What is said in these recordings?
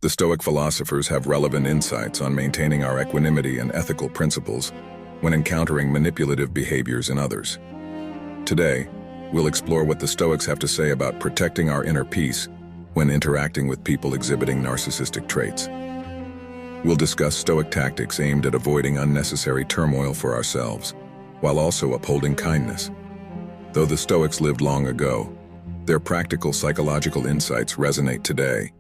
The Stoic philosophers have relevant insights on maintaining our equanimity and ethical principles when encountering manipulative behaviors in others. Today, we'll explore what the Stoics have to say about protecting our inner peace when interacting with people exhibiting narcissistic traits. We'll discuss Stoic tactics aimed at avoiding unnecessary turmoil for ourselves, while also upholding kindness. Though the Stoics lived long ago, their practical psychological insights resonate today.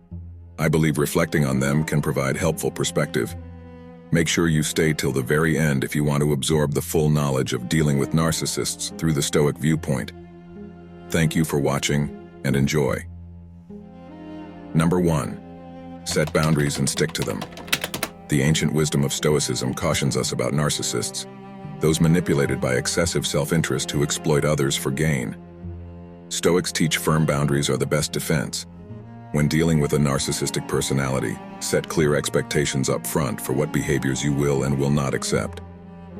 I believe reflecting on them can provide helpful perspective. Make sure you stay till the very end if you want to absorb the full knowledge of dealing with narcissists through the Stoic viewpoint. Thank you for watching, and enjoy. Number 1. Set boundaries and stick to them. The ancient wisdom of Stoicism cautions us about narcissists, those manipulated by excessive self-interest who exploit others for gain. Stoics teach firm boundaries are the best defense. When dealing with a narcissistic personality, set clear expectations up front for what behaviors you will and will not accept.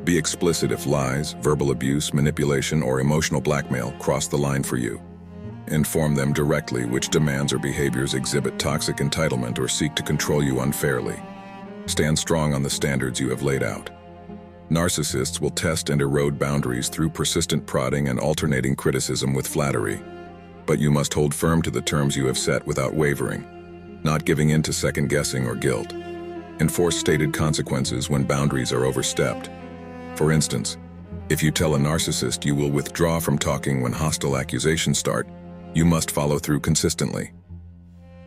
Be explicit if lies, verbal abuse, manipulation, or emotional blackmail cross the line for you. Inform them directly which demands or behaviors exhibit toxic entitlement or seek to control you unfairly. Stand strong on the standards you have laid out. Narcissists will test and erode boundaries through persistent prodding and alternating criticism with flattery. But you must hold firm to the terms you have set without wavering, not giving in to second-guessing or guilt. Enforce stated consequences when boundaries are overstepped. For instance, if you tell a narcissist you will withdraw from talking when hostile accusations start, you must follow through consistently.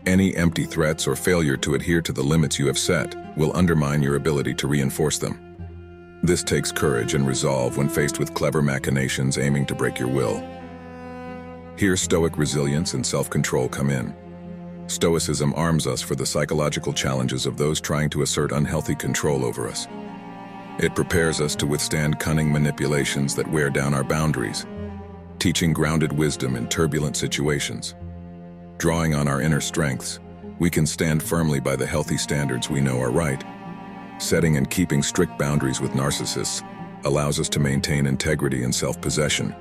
Any empty threats or failure to adhere to the limits you have set will undermine your ability to reinforce them. This takes courage and resolve when faced with clever machinations aiming to break your will. Here Stoic resilience and self-control come in. Stoicism arms us for the psychological challenges of those trying to assert unhealthy control over us. It prepares us to withstand cunning manipulations that wear down our boundaries, teaching grounded wisdom in turbulent situations. Drawing on our inner strengths, we can stand firmly by the healthy standards we know are right. Setting and keeping strict boundaries with narcissists allows us to maintain integrity and self-possession,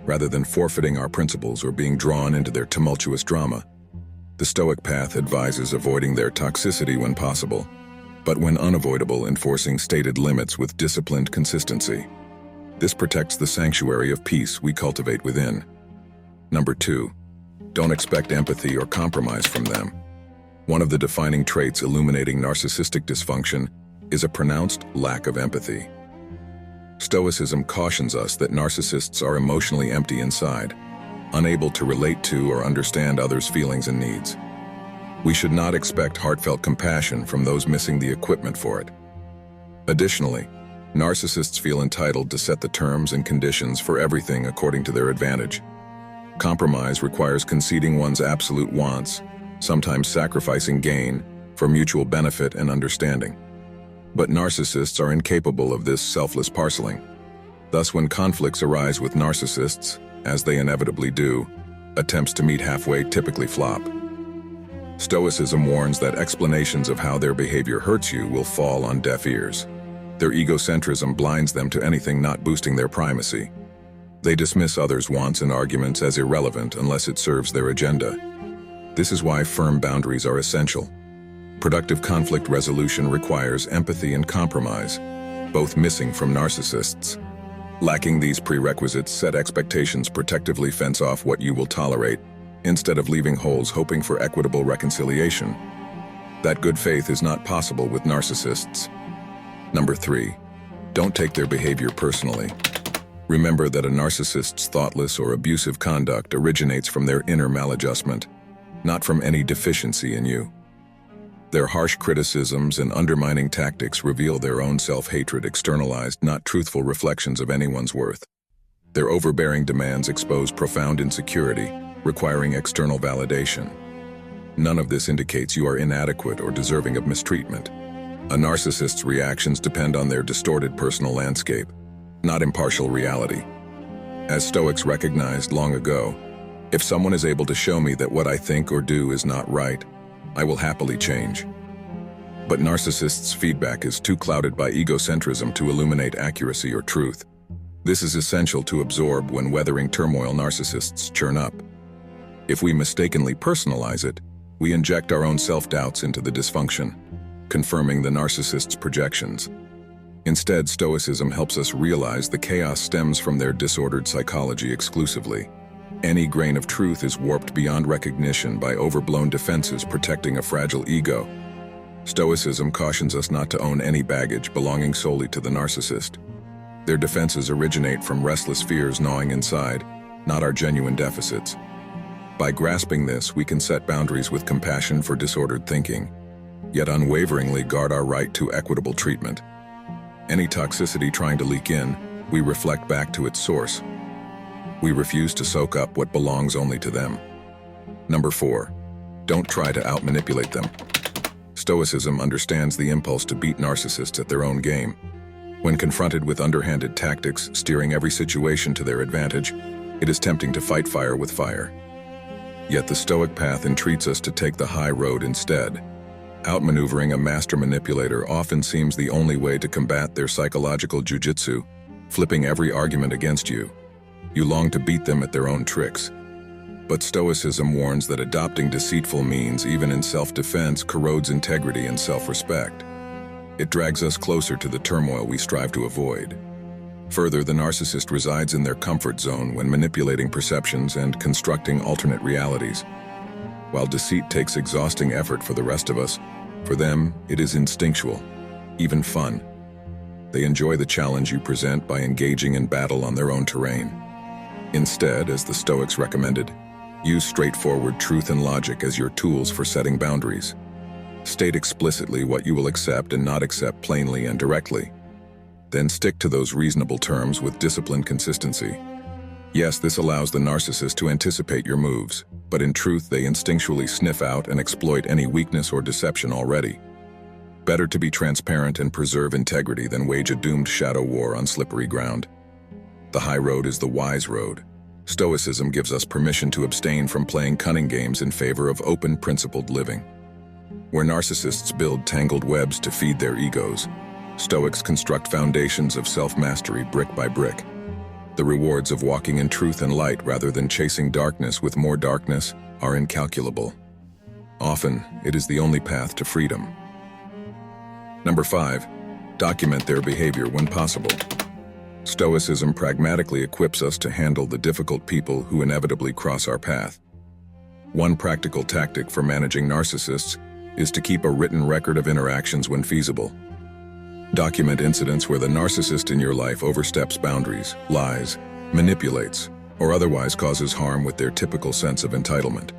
rather than forfeiting our principles or being drawn into their tumultuous drama. The Stoic path advises avoiding their toxicity when possible, but when unavoidable, enforcing stated limits with disciplined consistency. This protects the sanctuary of peace we cultivate within. Number 2. Don't expect empathy or compromise from them. One of the defining traits illuminating narcissistic dysfunction is a pronounced lack of empathy. Stoicism cautions us that narcissists are emotionally empty inside, unable to relate to or understand others' feelings and needs. We should not expect heartfelt compassion from those missing the equipment for it. Additionally, narcissists feel entitled to set the terms and conditions for everything according to their advantage. Compromise requires conceding one's absolute wants, sometimes sacrificing gain for mutual benefit and understanding. But narcissists are incapable of this selfless parceling. Thus, when conflicts arise with narcissists, as they inevitably do, attempts to meet halfway typically flop. Stoicism warns that explanations of how their behavior hurts you will fall on deaf ears. Their egocentrism blinds them to anything not boosting their primacy. They dismiss others' wants and arguments as irrelevant unless it serves their agenda. This is why firm boundaries are essential. Productive conflict resolution requires empathy and compromise, both missing from narcissists. Lacking these prerequisites, set expectations protectively fence off what you will tolerate, instead of leaving holes hoping for equitable reconciliation. That good faith is not possible with narcissists. Number 3. Don't take their behavior personally. Remember that a narcissist's thoughtless or abusive conduct originates from their inner maladjustment, not from any deficiency in you. Their harsh criticisms and undermining tactics reveal their own self-hatred externalized, not truthful reflections of anyone's worth. Their overbearing demands expose profound insecurity, requiring external validation. None of this indicates you are inadequate or deserving of mistreatment. A narcissist's reactions depend on their distorted personal landscape, not impartial reality. As Stoics recognized long ago, if someone is able to show me that what I think or do is not right, I will happily change. But narcissists' feedback is too clouded by egocentrism to illuminate accuracy or truth. This is essential to absorb when weathering turmoil narcissists churn up. If we mistakenly personalize it, We inject our own self-doubts into the dysfunction, confirming the narcissist's projections. Instead, Stoicism helps us realize the chaos stems from their disordered psychology exclusively. Any grain of truth is warped beyond recognition by overblown defenses protecting a fragile ego. Stoicism cautions us not to own any baggage belonging solely to the narcissist. Their defenses originate from restless fears gnawing inside, not our genuine deficits. By grasping this, we can set boundaries with compassion for disordered thinking, yet unwaveringly guard our right to equitable treatment. Any toxicity trying to leak in, we reflect back to its source. We refuse to soak up what belongs only to them. Number 4. Don't try to outmanipulate them. Stoicism understands the impulse to beat narcissists at their own game. When confronted with underhanded tactics steering every situation to their advantage, it is tempting to fight fire with fire. Yet the Stoic path entreats us to take the high road instead. Outmaneuvering a master manipulator often seems the only way to combat their psychological jujitsu, flipping every argument against you. You long to beat them at their own tricks. But Stoicism warns that adopting deceitful means, even in self-defense, corrodes integrity and self-respect. It drags us closer to the turmoil we strive to avoid. Further, the narcissist resides in their comfort zone when manipulating perceptions and constructing alternate realities. While deceit takes exhausting effort for the rest of us, for them, it is instinctual, even fun. They enjoy the challenge you present by engaging in battle on their own terrain. Instead, as the Stoics recommended, use straightforward truth and logic as your tools for setting boundaries. State explicitly what you will accept and not accept plainly and directly. Then stick to those reasonable terms with disciplined consistency. Yes, this allows the narcissist to anticipate your moves, but in truth they instinctually sniff out and exploit any weakness or deception already. Better to be transparent and preserve integrity than wage a doomed shadow war on slippery ground. The high road is the wise road. Stoicism gives us permission to abstain from playing cunning games in favor of open, principled living. Where narcissists build tangled webs to feed their egos, Stoics construct foundations of self-mastery brick by brick. The rewards of walking in truth and light rather than chasing darkness with more darkness are incalculable. Often, it is the only path to freedom. Number 5. Document their behavior when possible. Stoicism pragmatically equips us to handle the difficult people who inevitably cross our path. One practical tactic for managing narcissists is to keep a written record of interactions when feasible. Document incidents where the narcissist in your life oversteps boundaries, lies, manipulates, or otherwise causes harm with their typical sense of entitlement.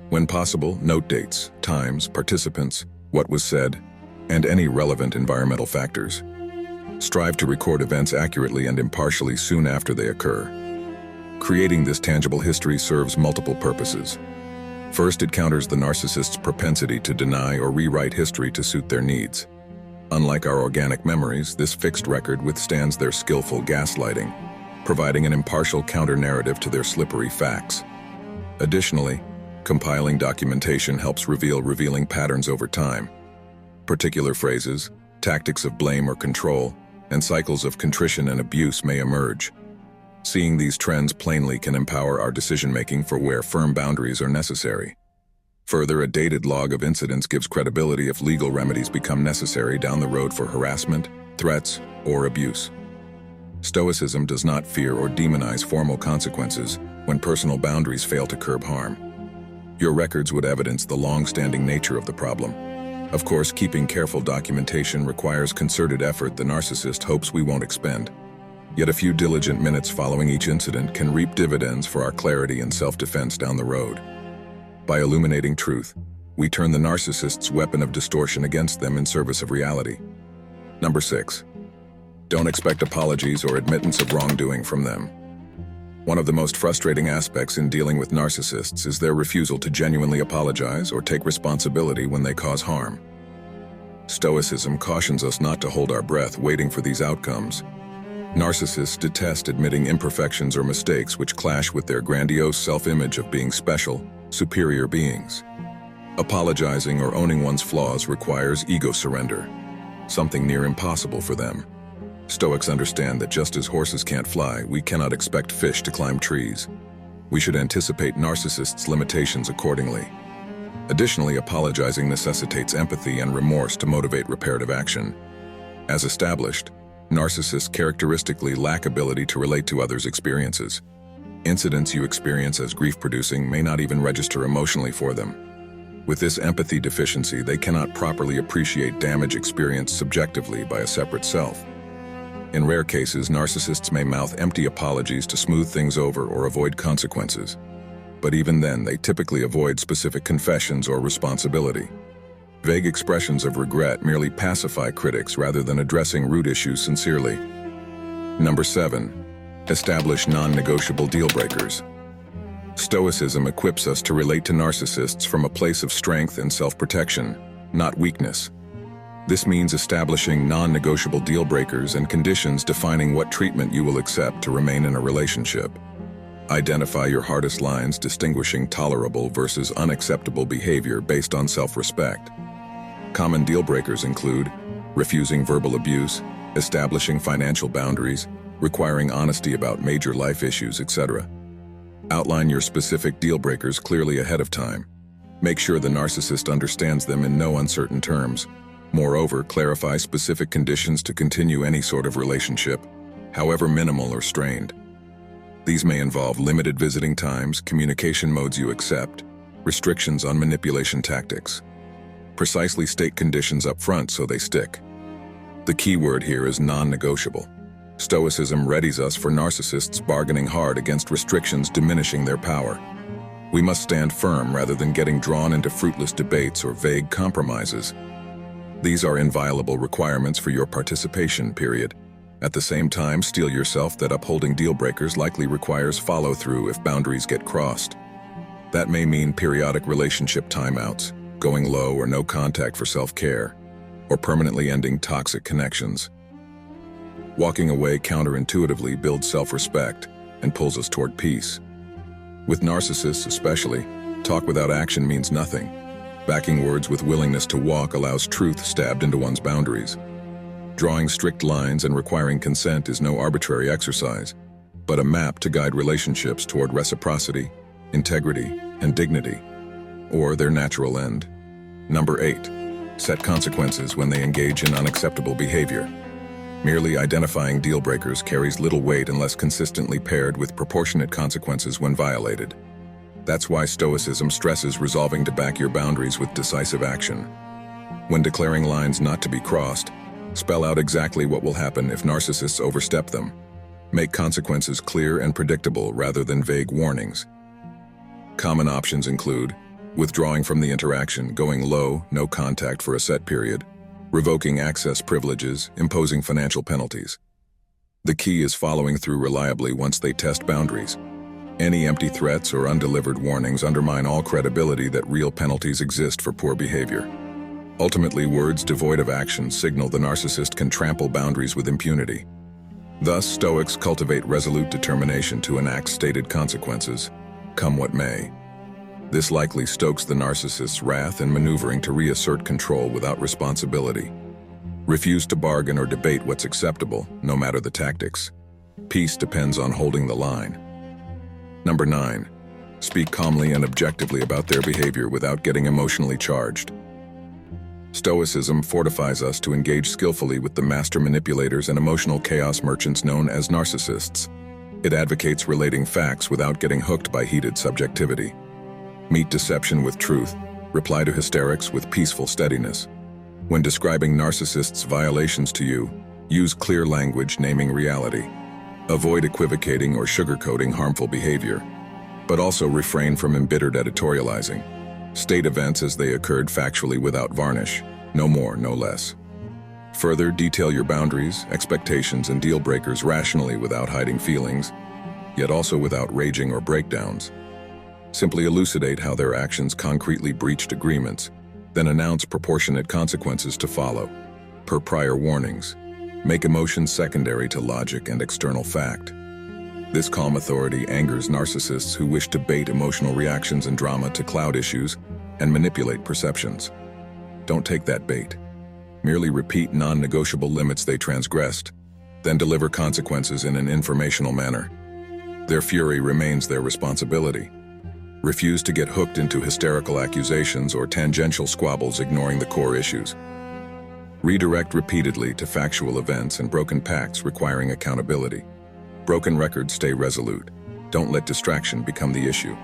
When possible, note dates, times, participants, what was said, and any relevant environmental factors. Strive to record events accurately and impartially soon after they occur. Creating this tangible history serves multiple purposes. First, it counters the narcissist's propensity to deny or rewrite history to suit their needs. Unlike our organic memories, this fixed record withstands their skillful gaslighting, providing an impartial counter-narrative to their slippery facts. Additionally, compiling documentation helps reveal revealing patterns over time. Particular phrases, tactics of blame or control, and cycles of contrition and abuse may emerge. Seeing these trends plainly can empower our decision-making for where firm boundaries are necessary. Further, a dated log of incidents gives credibility if legal remedies become necessary down the road for harassment, threats, or abuse. Stoicism does not fear or demonize formal consequences when personal boundaries fail to curb harm. Your records would evidence the long-standing nature of the problem. Of course, keeping careful documentation requires concerted effort the narcissist hopes we won't expend. Yet a few diligent minutes following each incident can reap dividends for our clarity and self-defense down the road. By illuminating truth, we turn the narcissist's weapon of distortion against them in service of reality. Number 6. Don't expect apologies or admittance of wrongdoing from them. One of the most frustrating aspects in dealing with narcissists is their refusal to genuinely apologize or take responsibility when they cause harm. Stoicism cautions us not to hold our breath waiting for these outcomes. Narcissists detest admitting imperfections or mistakes which clash with their grandiose self-image of being special, superior beings. Apologizing or owning one's flaws requires ego surrender, something near impossible for them. Stoics understand that just as horses can't fly, we cannot expect fish to climb trees. We should anticipate narcissists' limitations accordingly. Additionally, apologizing necessitates empathy and remorse to motivate reparative action. As established, narcissists characteristically lack ability to relate to others' experiences. Incidents you experience as grief-producing may not even register emotionally for them. With this empathy deficiency, they cannot properly appreciate damage experienced subjectively by a separate self. In rare cases, narcissists may mouth empty apologies to smooth things over or avoid consequences. But even then, they typically avoid specific confessions or responsibility. Vague expressions of regret merely pacify critics rather than addressing root issues sincerely. Number 7. Establish non-negotiable deal-breakers. Stoicism equips us to relate to narcissists from a place of strength and self-protection, not weakness. This means establishing non-negotiable deal-breakers and conditions defining what treatment you will accept to remain in a relationship. Identify your hardest lines, distinguishing tolerable versus unacceptable behavior based on self-respect. Common deal-breakers include refusing verbal abuse, establishing financial boundaries, requiring honesty about major life issues, etc. Outline your specific deal-breakers clearly ahead of time. Make sure the narcissist understands them in no uncertain terms. Moreover, clarify specific conditions to continue any sort of relationship, however minimal or strained. These may involve limited visiting times, communication modes you accept, restrictions on manipulation tactics. Precisely state conditions up front so they stick. The key word here is non-negotiable. Stoicism readies us for narcissists bargaining hard against restrictions diminishing their power. We must stand firm rather than getting drawn into fruitless debates or vague compromises. These are inviolable requirements for your participation, period. At the same time, steel yourself that upholding deal-breakers likely requires follow-through if boundaries get crossed. That may mean periodic relationship timeouts, going low or no contact for self-care, or permanently ending toxic connections. Walking away counterintuitively builds self-respect and pulls us toward peace. With narcissists especially, talk without action means nothing. Backing words with willingness to walk allows truth stabbed into one's boundaries. Drawing strict lines and requiring consent is no arbitrary exercise, but a map to guide relationships toward reciprocity, integrity, and dignity, or their natural end. Number 8. Set consequences when they engage in unacceptable behavior. Merely identifying deal-breakers carries little weight unless consistently paired with proportionate consequences when violated. That's why Stoicism stresses resolving to back your boundaries with decisive action. When declaring lines not to be crossed, spell out exactly what will happen if narcissists overstep them. Make consequences clear and predictable rather than vague warnings. Common options include withdrawing from the interaction, going low, no contact for a set period, revoking access privileges, imposing financial penalties. The key is following through reliably once they test boundaries. Any empty threats or undelivered warnings undermine all credibility that real penalties exist for poor behavior. Ultimately, words devoid of action signal the narcissist can trample boundaries with impunity. Thus, Stoics cultivate resolute determination to enact stated consequences, come what may. This likely stokes the narcissist's wrath and maneuvering to reassert control without responsibility. Refuse to bargain or debate what's acceptable, no matter the tactics. Peace depends on holding the line. Number 9. Speak calmly and objectively about their behavior without getting emotionally charged. Stoicism fortifies us to engage skillfully with the master manipulators and emotional chaos merchants known as narcissists. It advocates relating facts without getting hooked by heated subjectivity. Meet deception with truth, reply to hysterics with peaceful steadiness. When describing narcissists' violations to you, use clear language naming reality. Avoid equivocating or sugarcoating harmful behavior, but also refrain from embittered editorializing. State events as they occurred factually without varnish, no more, no less. Further, detail your boundaries, expectations, and deal-breakers rationally without hiding feelings, yet also without raging or breakdowns. Simply elucidate how their actions concretely breached agreements, then announce proportionate consequences to follow, per prior warnings. Make emotions secondary to logic and external fact. This calm authority angers narcissists who wish to bait emotional reactions and drama to cloud issues and manipulate perceptions. Don't take that bait. Merely repeat non-negotiable limits they transgressed, then deliver consequences in an informational manner. Their fury remains their responsibility. Refuse to get hooked into hysterical accusations or tangential squabbles ignoring the core issues. Redirect repeatedly to factual events and broken pacts requiring accountability. Broken records stay resolute. Don't let distraction become the issue.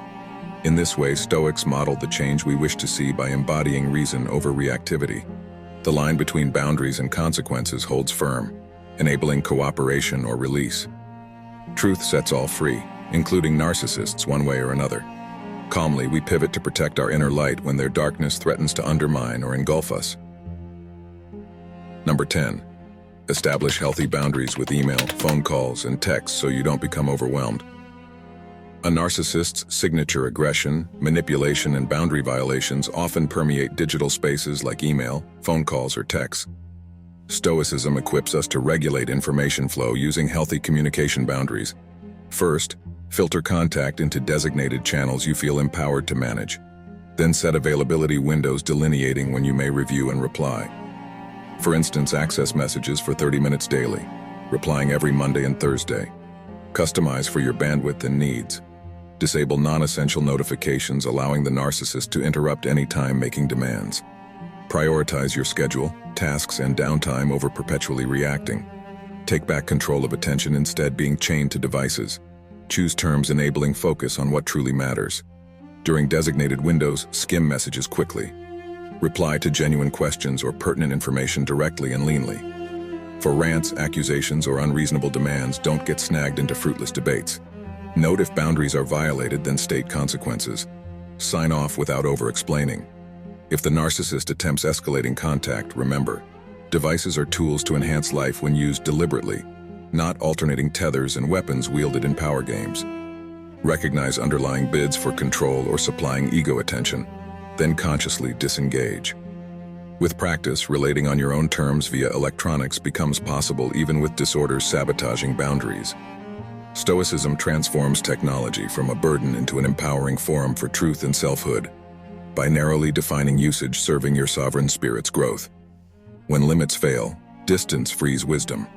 In this way, Stoics model the change we wish to see by embodying reason over reactivity. The line between boundaries and consequences holds firm, enabling cooperation or release. Truth sets all free, including narcissists one way or another. Calmly, we pivot to protect our inner light when their darkness threatens to undermine or engulf us. Number 10. Establish healthy boundaries with email, phone calls, and texts so you don't become overwhelmed. A narcissist's signature aggression, manipulation, and boundary violations often permeate digital spaces like email, phone calls, or texts. Stoicism equips us to regulate information flow using healthy communication boundaries. First, filter contact into designated channels you feel empowered to manage. Then set availability windows delineating when you may review and reply. For instance, access messages for 30 minutes daily, replying every Monday and Thursday. Customize for your bandwidth and needs. Disable non-essential notifications, allowing the narcissist to interrupt any time making demands. Prioritize your schedule, tasks, and downtime over perpetually reacting. Take back control of attention instead being chained to devices. Choose terms enabling focus on what truly matters. During designated windows, skim messages quickly. Reply to genuine questions or pertinent information directly and leanly. For rants, accusations, or unreasonable demands, don't get snagged into fruitless debates. Note if boundaries are violated, then state consequences. Sign off without over-explaining. If the narcissist attempts escalating contact, remember, devices are tools to enhance life when used deliberately, not alternating tethers and weapons wielded in power games. Recognize underlying bids for control or supplying ego attention, then consciously disengage. With practice, relating on your own terms via electronics becomes possible even with disorders sabotaging boundaries. Stoicism transforms technology from a burden into an empowering forum for truth and selfhood, by narrowly defining usage serving your sovereign spirit's growth. When limits fail, distance frees wisdom.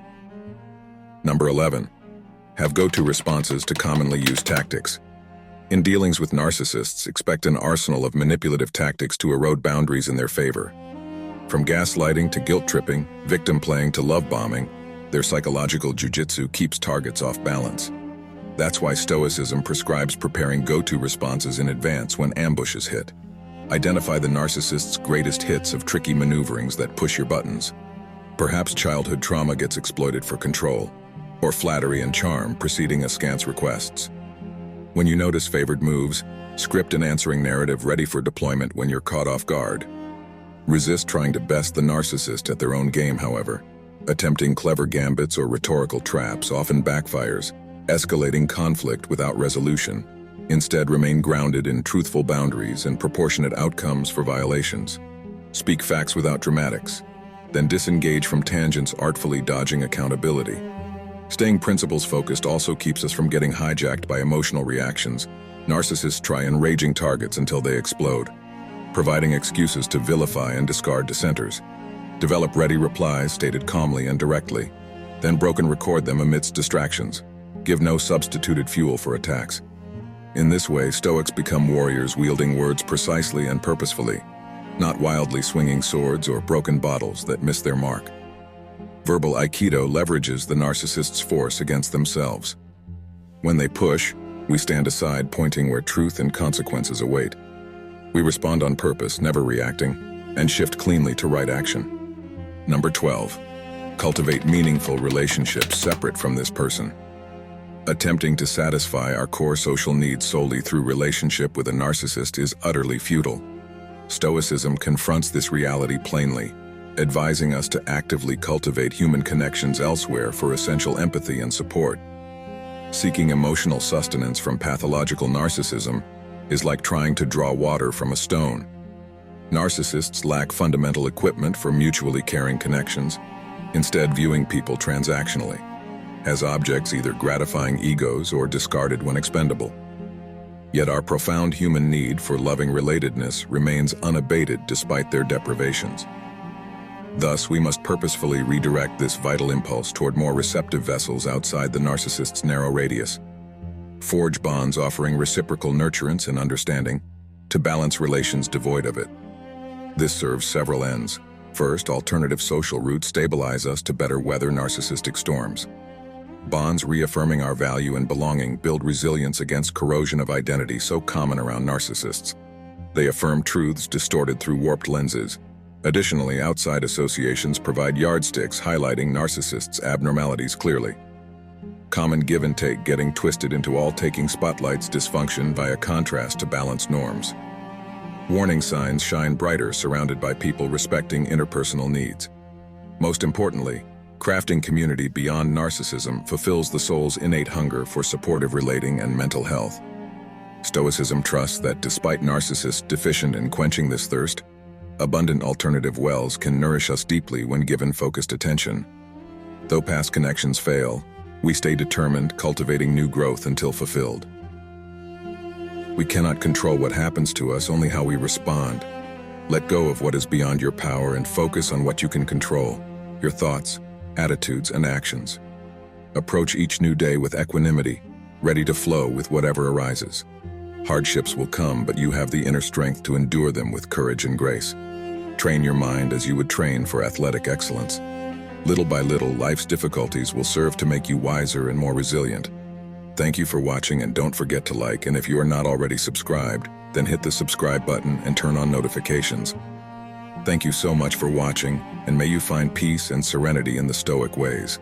Number 11. Have go-to responses to commonly used tactics. In dealings with narcissists, expect an arsenal of manipulative tactics to erode boundaries in their favor. From gaslighting to guilt-tripping, victim-playing to love-bombing, their psychological jujitsu keeps targets off balance. That's why Stoicism prescribes preparing go-to responses in advance when ambushes hit. Identify the narcissist's greatest hits of tricky maneuverings that push your buttons. Perhaps childhood trauma gets exploited for control, or flattery and charm preceding askance requests. When you notice favored moves, script an answering narrative ready for deployment when you're caught off guard. Resist trying to best the narcissist at their own game, however. Attempting clever gambits or rhetorical traps often backfires, escalating conflict without resolution. Instead, remain grounded in truthful boundaries and proportionate outcomes for violations. Speak facts without dramatics. Then disengage from tangents, artfully dodging accountability. Staying principles-focused also keeps us from getting hijacked by emotional reactions. Narcissists try enraging targets until they explode, providing excuses to vilify and discard dissenters. Develop ready replies stated calmly and directly, then broken record them amidst distractions. Give no substituted fuel for attacks. In this way, Stoics become warriors wielding words precisely and purposefully, not wildly swinging swords or broken bottles that miss their mark. Verbal Aikido leverages the narcissist's force against themselves. When they push, we stand aside, pointing where truth and consequences await. We respond on purpose, never reacting, and shift cleanly to right action. Number 12. Cultivate meaningful relationships separate from this person. Attempting to satisfy our core social needs solely through relationship with a narcissist is utterly futile. Stoicism confronts this reality plainly, advising us to actively cultivate human connections elsewhere for essential empathy and support. Seeking emotional sustenance from pathological narcissism is like trying to draw water from a stone. Narcissists lack fundamental equipment for mutually caring connections, instead viewing people transactionally, as objects either gratifying egos or discarded when expendable. Yet our profound human need for loving relatedness remains unabated despite their deprivations. Thus, we must purposefully redirect this vital impulse toward more receptive vessels outside the narcissist's narrow radius. Forge bonds offering reciprocal nurturance and understanding to balance relations devoid of it. This serves several ends. First, alternative social routes stabilize us to better weather narcissistic storms. Bonds reaffirming our value and belonging build resilience against corrosion of identity so common around narcissists. They affirm truths distorted through warped lenses. Additionally, outside associations provide yardsticks highlighting narcissists' abnormalities clearly. Common give and take getting twisted into all taking spotlights dysfunction via contrast to balanced norms. Warning signs shine brighter surrounded by people respecting interpersonal needs. Most importantly, crafting community beyond narcissism fulfills the soul's innate hunger for supportive relating and mental health. Stoicism trusts that despite narcissists deficient in quenching this thirst, abundant alternative wells can nourish us deeply when given focused attention. Though past connections fail, we stay determined, cultivating new growth until fulfilled. We cannot control what happens to us, only how we respond. Let go of what is beyond your power and focus on what you can control, your thoughts, attitudes, and actions. Approach each new day with equanimity, ready to flow with whatever arises. Hardships will come, but you have the inner strength to endure them with courage and grace. Train your mind as you would train for athletic excellence. Little by little, life's difficulties will serve to make you wiser and more resilient. Thank you for watching, and don't forget to like, and if you are not already subscribed, then hit the subscribe button and turn on notifications. Thank you so much for watching, and may you find peace and serenity in the Stoic ways.